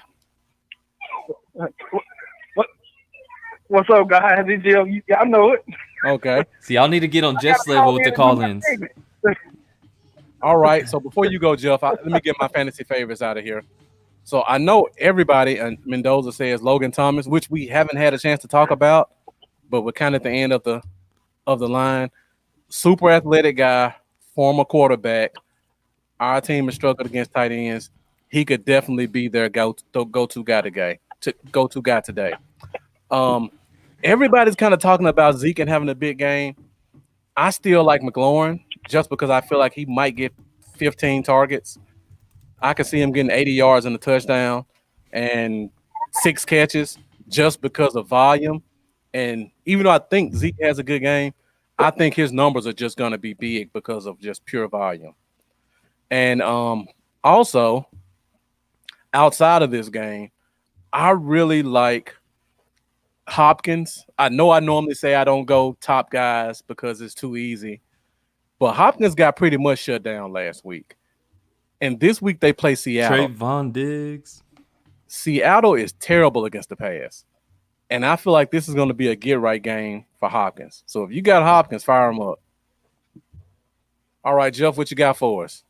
What's up, guys? It's Jeff. I know it. Okay. See, I'll need to get on Jeff's level with the call-ins. All right. So before you go, Jeff, let me get my fantasy favorites out of here. So I know everybody, and Mendoza says Logan Thomas, which we haven't had a chance to talk about, but we're kind of at the end of the line. Super athletic guy, former quarterback. Our team has struggled against tight ends. He could definitely be their go-to guy today. Everybody's kind of talking about Zeke and having a big game. I still like McLaurin just because I feel like he might get 15 targets. I could see him getting 80 yards and a touchdown and 6 catches just because of volume. And even though I think Zeke has a good game, I think his numbers are just going to be big because of just pure volume. And also, outside of this game, I really like Hopkins. I know I normally say I don't go top guys because it's too easy, but Hopkins got pretty much shut down last week. And this week they play Seattle. Trayvon Diggs. Seattle is terrible against the pass. And I feel like this is going to be a get-right game for Hopkins. So if you got Hopkins, fire him up. All right, Jeff, what you got for us?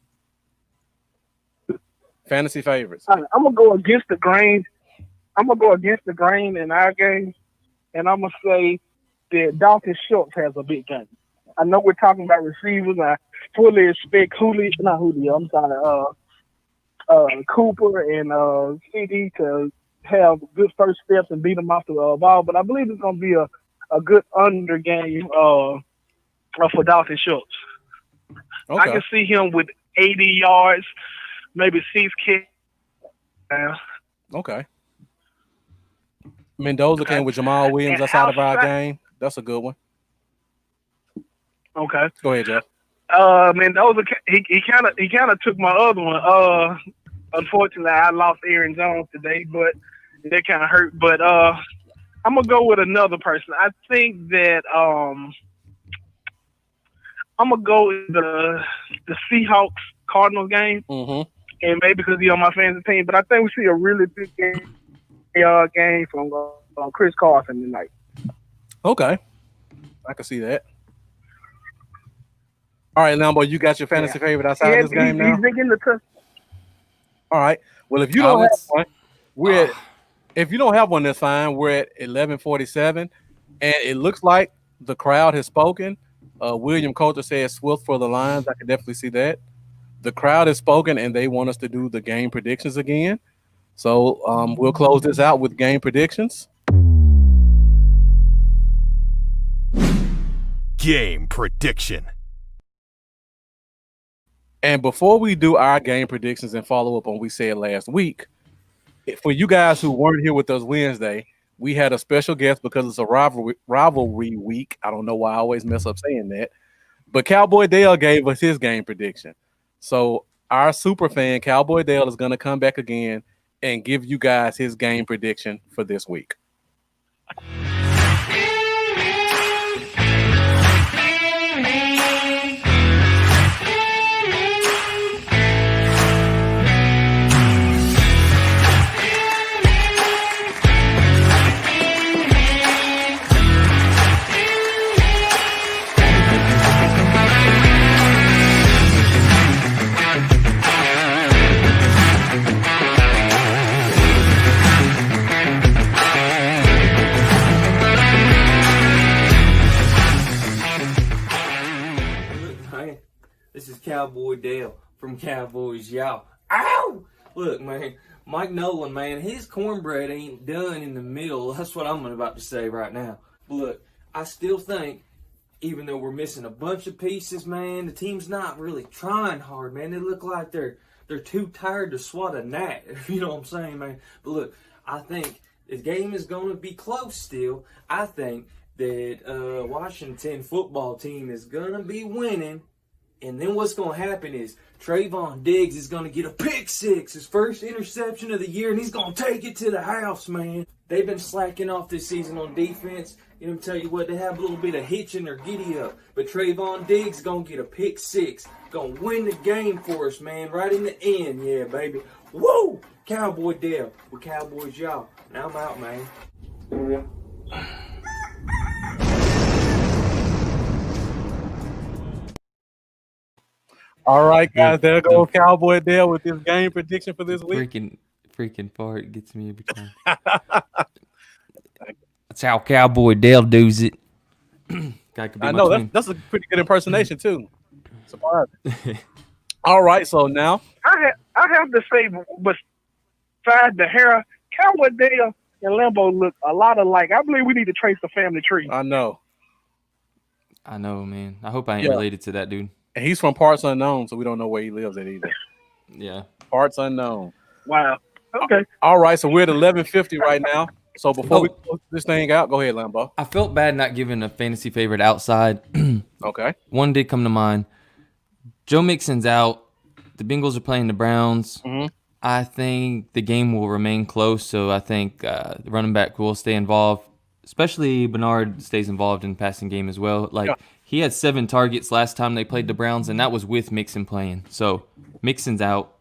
Fantasy favorites. I'm going to go against the grain. I'm going to go against the grain in our game, and I'm going to say that Dalton Schultz has a big game. I know we're talking about receivers. I fully expect Cooper and CD to have good first steps and beat them off the ball, but I believe it's going to be a good under game for Dalton Schultz. Okay. I can see him with 80 yards, maybe 6 kicks. Okay. Mendoza came with Jamal Williams. That's out of our game. That's a good one. Okay. Go ahead, Jeff. Mendoza, he kind of took my other one. Unfortunately, I lost Aaron Jones today, but that kind of hurt. But I'm gonna go with another person. I think that I'm gonna go with the Seahawks Cardinals game, and maybe because he's on my fantasy team. But I think we see a really big game from Chris Carson tonight. Okay, I can see that. All right, Lambo, you got your fantasy favorite outside of this game now? He's getting the touch. All right. Well, if you don't have one, if you don't have one, that's fine. We're at 11:47, and it looks like the crowd has spoken. William Coulter says Swift for the Lions. I can definitely see that. The crowd has spoken, and they want us to do the game predictions again. So we'll close this out with game predictions. Game prediction. And before we do our game predictions and follow up on what we said last week, for you guys who weren't here with us Wednesday, we had a special guest because it's a rivalry week. I don't know why I always mess up saying that. But Cowboy Dale gave us his game prediction. So our super fan, Cowboy Dale, is going to come back again and give you guys his game prediction for this week. This is Cowboy Dale from Cowboys Y'all. Ow! Look, man, Mike Nolan, man, his cornbread ain't done in the middle. That's what I'm about to say right now. But look, I still think, even though we're missing a bunch of pieces, man, the team's not really trying hard, man. They look like they're too tired to swat a gnat. You know what I'm saying, man? But look, I think the game is going to be close still. I think that Washington football team is going to be winning. And then what's going to happen is Trayvon Diggs is going to get a pick six, his first interception of the year, and he's going to take it to the house, man. They've been slacking off this season on defense. You know, tell you what, they have a little bit of hitch in their giddy up. But Trayvon Diggs is going to get a pick six. Going to win the game for us, man, right in the end. Yeah, baby. Woo! Cowboy Dale with Cowboys Y'all. Now I'm out, man. All right, guys, there goes Cowboy Dale with his game prediction for this week. Freaking fart gets me every time. That's how Cowboy Dale does it. I know, that's a pretty good impersonation, too. Surprising. All right, so now. I have to say, besides the hair, Cowboy Dale and Lambo look a lot alike. I believe we need to trace the family tree. I know, man. I hope I ain't related to that dude. And he's from parts unknown, so we don't know where he lives at either. Yeah. Parts unknown. Wow. Okay. All right, so we're at 11:50 right now. So before we close this thing out, go ahead, Lambo. I felt bad not giving a fantasy favorite outside. Okay. One did come to mind. Joe Mixon's out. The Bengals are playing the Browns. Mm-hmm. I think the game will remain close, so I think the running back will stay involved. Especially Bernard stays involved in the passing game as well. He had 7 targets last time they played the Browns, and that was with Mixon playing. So Mixon's out.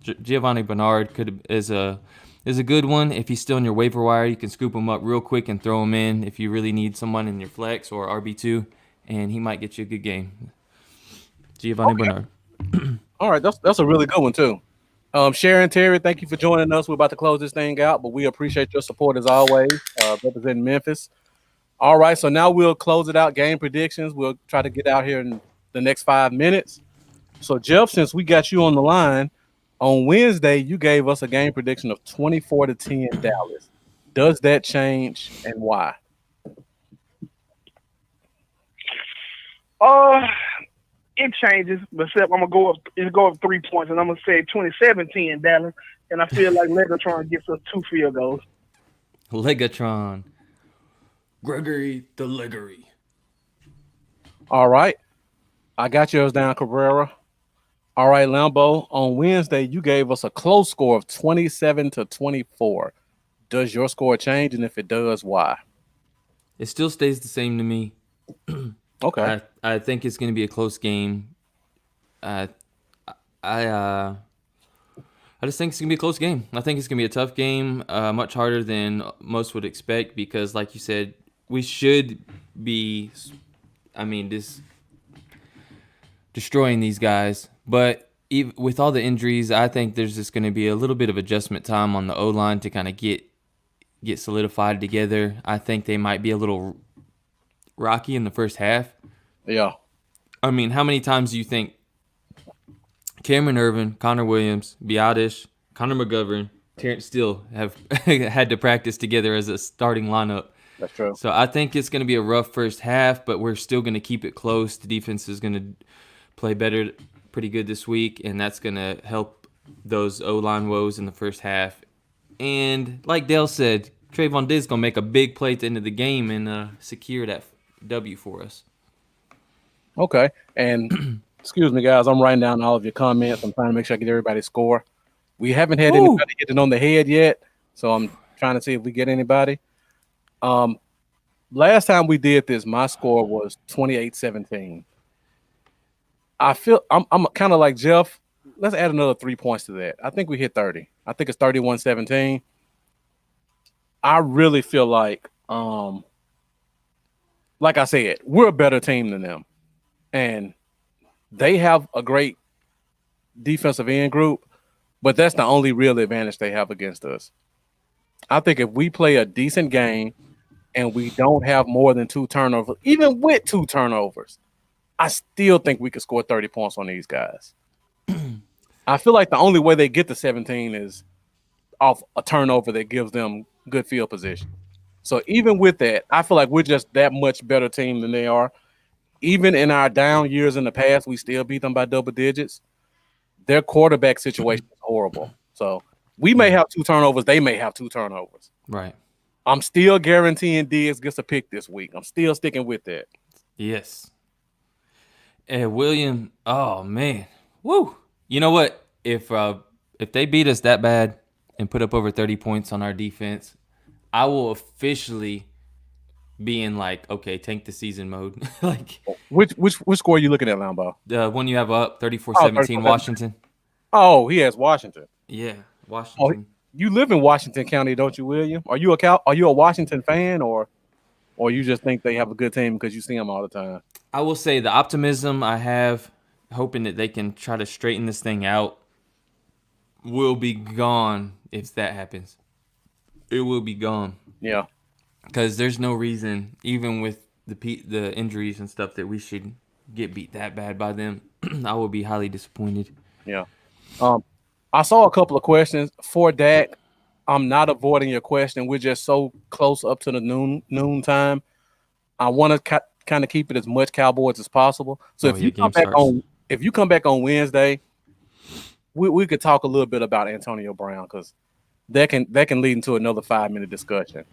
Giovanni Bernard is a good one. If he's still in your waiver wire, you can scoop him up real quick and throw him in if you really need someone in your flex or RB2, and he might get you a good game. Giovanni Bernard. All right, that's a really good one too. Sharon Terry, thank you for joining us. We're about to close this thing out, but we appreciate your support as always, representing Memphis. All right, so now we'll close it out. Game predictions. We'll try to get out here in the next 5 minutes. So, Jeff, since we got you on the line, on Wednesday, you gave us a game prediction of 24-10 Dallas. Does that change, and why? It changes, but I'm gonna go up 3 points, and I'm gonna say 27-10 Dallas, and I feel like Legatron gets us 2 field goals. Legatron. Gregory the Leggery. All right. I got yours down, Cabrera. All right, Lambo. On Wednesday, you gave us a close score of 27-24. Does your score change? And if it does, why? It still stays the same to me. Okay. I think it's going to be a close game. I I just think it's gonna be a close game. I think it's gonna be a tough game, much harder than most would expect because, like you said, we should be, just destroying these guys. But even with all the injuries, I think there's just gonna be a little bit of adjustment time on the O line to kind of get solidified together. I think they might be a little rocky in the first half. Yeah. I mean, how many times do you think Cameron Irvin, Connor Williams, Biotish, Connor McGovern, Terrence Steele have had to practice together as a starting lineup? That's true. So I think it's going to be a rough first half, but we're still going to keep it close. The defense is going to play pretty good this week, and that's going to help those O-line woes in the first half. And like Dale said, Trayvon Diggs going to make a big play at the end of the game and secure that W for us. Okay. And excuse me, guys. I'm writing down all of your comments. I'm trying to make sure I get everybody's score. We haven't had anybody hit it on the head yet, so I'm trying to see if we get anybody. Last time we did this, my score was 28-17. I feel I'm kind of like Jeff. Let's add another 3 points to that. I think we hit 30. I think it's 31-17. I really feel like I said, we're a better team than them. And they have a great defensive end group, but that's the only real advantage they have against us. I think if we play a decent game and we don't have more than 2 turnovers, even with 2 turnovers, I still think we could score 30 points on these guys. I feel like the only way they get to 17 is off a turnover that gives them good field position. So even with that, I feel like we're just that much better team than they are. Even in our down years in the past, we still beat them by double digits. Their quarterback situation is horrible. So we may have 2 turnovers. They may have 2 turnovers. Right. I'm still guaranteeing Diggs gets a pick this week. I'm still sticking with that. Yes. And William, oh man, woo! You know what? If they beat us that bad and put up over 30 points on our defense, I will officially be in okay, tank the season mode. Which score are you looking at, Lambo? The one you have up, 34-17, Washington. Oh, he has Washington. Yeah, Washington. You live in Washington County, don't you, William? Are you a Washington fan, or you just think they have a good team because you see them all the time? I will say the optimism I have, hoping that they can try to straighten this thing out, will be gone if that happens. It will be gone. Yeah. Because there's no reason, even with the injuries and stuff, that we should get beat that bad by them. I will be highly disappointed. Yeah. I saw a couple of questions for Dak. I'm not avoiding your question. We're just so close up to the noon time. I want to kind of keep it as much Cowboys as possible. So if you come back on Wednesday, we could talk a little bit about Antonio Brown, because that can lead into another 5-minute discussion.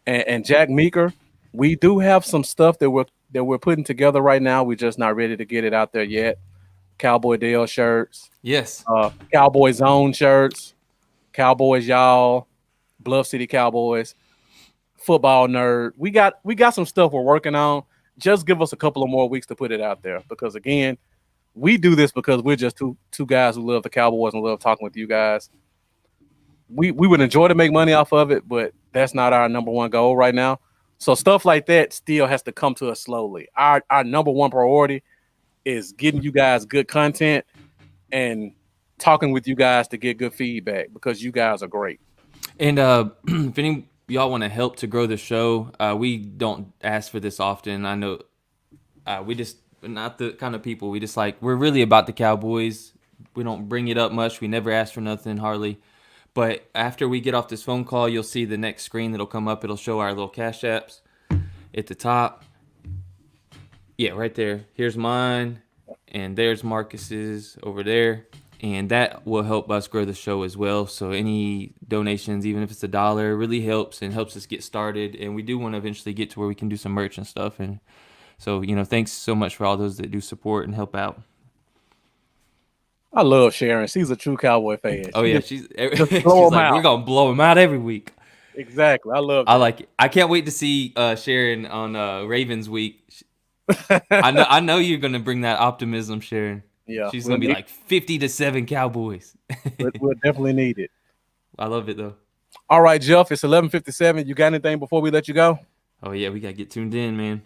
And Jack Meeker, we do have some stuff that we're putting together right now. We're just not ready to get it out there yet. Cowboy Dale shirts. Yes. Cowboy Zone shirts. Cowboys Y'all. Bluff City Cowboys. Football Nerd. We got some stuff we're working on. Just give us a couple of more weeks to put it out there, because again, we do this because we're just two guys who love the Cowboys and love talking with you guys. We would enjoy to make money off of it, but that's not our number one goal right now. So stuff like that still has to come to us slowly. Our number one priority is getting you guys good content and talking with you guys to get good feedback, because you guys are great. And if any y'all want to help to grow the show, we don't ask for this often. I know we just not the kind of people. We're really about the Cowboys. We don't bring it up much. We never ask for nothing hardly. But after we get off this phone call, you'll see the next screen that'll come up. It'll show our little cash apps at the top. Yeah, right there. Here's mine, and there's Marcus's over there. And that will help us grow the show as well. So any donations, even if it's $1, really helps and helps us get started. And we do want to eventually get to where we can do some merch and stuff and So, thanks so much for all those that do support and help out. I love Sharon. She's a true Cowboy fan. Oh, yeah. She's She's blow 'em like, out. we're going to blow him out every week. Exactly. I love I that. like it. I can't wait to see Sharon on Ravens week. I know you're going to bring that optimism, Sharon. Yeah. She's going to be like 50-7 Cowboys. We'll definitely need it. I love it, though. All right, Jeff, it's 11:57. You got anything before we let you go? Oh, yeah, we got to get tuned in, man.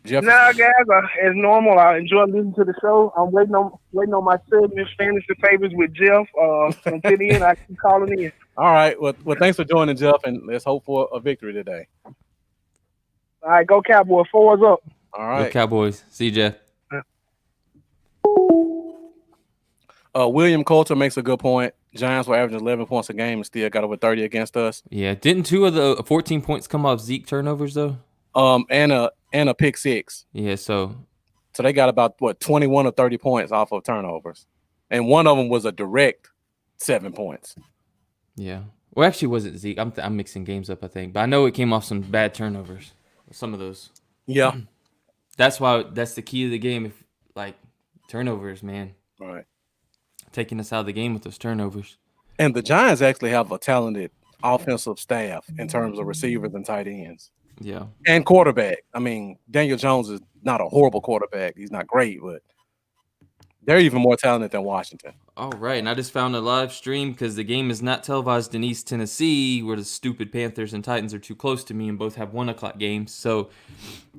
Jeff, Nah, guys, as normal, I enjoy listening to the show. I'm waiting on my segment, Fantasy Favors with Jeff. Until the end, I keep calling in. all right. Well, thanks for joining, Jeff, and let's hope for a victory today. All right, go Cowboy. 4's up. All right. Go Cowboys. See you, Jeff. William Coulter makes a good point. Giants were averaging 11 points a game and still got over 30 against us. Yeah, didn't 2 of the 14 points come off Zeke turnovers, though? And a pick six. Yeah, so they got about 21 or 30 points off of turnovers, and one of them was a direct 7 points. yeah. Well, actually, wasn't Zeke. I'm mixing games up, I think, but I know it came off some bad turnovers. Some of those. Yeah. That's the key of the game. If turnovers, man, All right. taking us out of the game with those turnovers. And the Giants actually have a talented offensive staff in terms of receivers and tight ends. Yeah. And quarterback. I mean, Daniel Jones is not a horrible quarterback. He's not great, but they're even more talented than Washington. All right, and I just found a live stream because the game is not televised in East Tennessee, where the stupid Panthers and Titans are too close to me and both have 1 o'clock games. So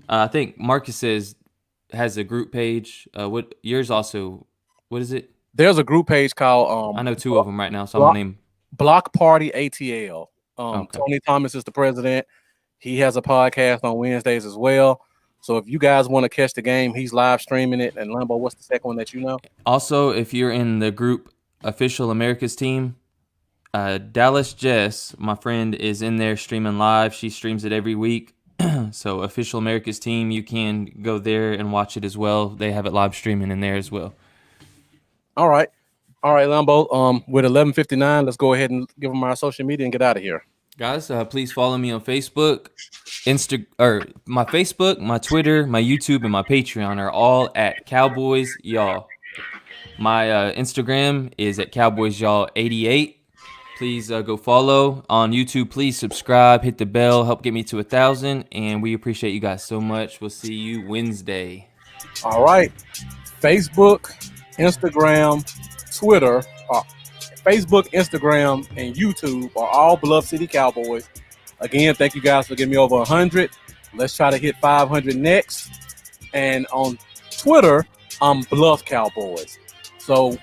I think Marcus has a group page. What yours also? What is it? There's a group page called I know 2 of them right now, so I'm gonna name Block Party ATL. Okay. Tony Thomas is the president. He has a podcast on Wednesdays as well. So if you guys want to catch the game, he's live streaming it. And Lambo, what's the second one that you know? Also, if you're in the group Official America's Team, Dallas Jess, my friend, is in there streaming live. She streams it every week. So Official America's Team, you can go there and watch it as well. They have it live streaming in there as well. All right, Lambo. With 11:59, let's go ahead and give them our social media and get out of here. Guys, please follow me on Facebook, my Facebook, my Twitter, my YouTube, and my Patreon are all at Cowboys Y'all. My Instagram is at Cowboys Y'all 88. Please go follow on YouTube. Please subscribe, hit the bell, help get me to 1,000, and we appreciate you guys so much. We'll see you Wednesday. All right, Facebook, Instagram, Twitter. Facebook, Instagram, and YouTube are all Bluff City Cowboys. Again, thank you guys for getting me over 100. Let's try to hit 500 next. And on Twitter, I'm Bluff Cowboys. So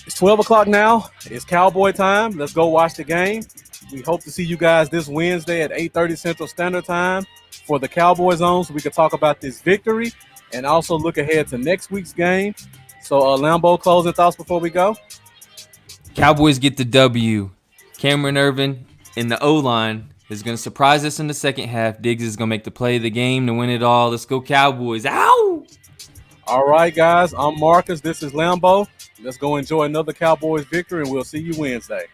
it's 12 o'clock now. It's Cowboy time. Let's go watch the game. We hope to see you guys this Wednesday at 8:30 Central Standard Time for the Cowboy Zone so we can talk about this victory and also look ahead to next week's game. So, Lambo, closing thoughts before we go? Cowboys get the W. Cameron Irvin in the O-line is going to surprise us in the second half. Diggs is going to make the play of the game to win it all. Let's go Cowboys. Ow! All right, guys. I'm Marcus. This is Lambo. Let's go enjoy another Cowboys victory, and we'll see you Wednesday.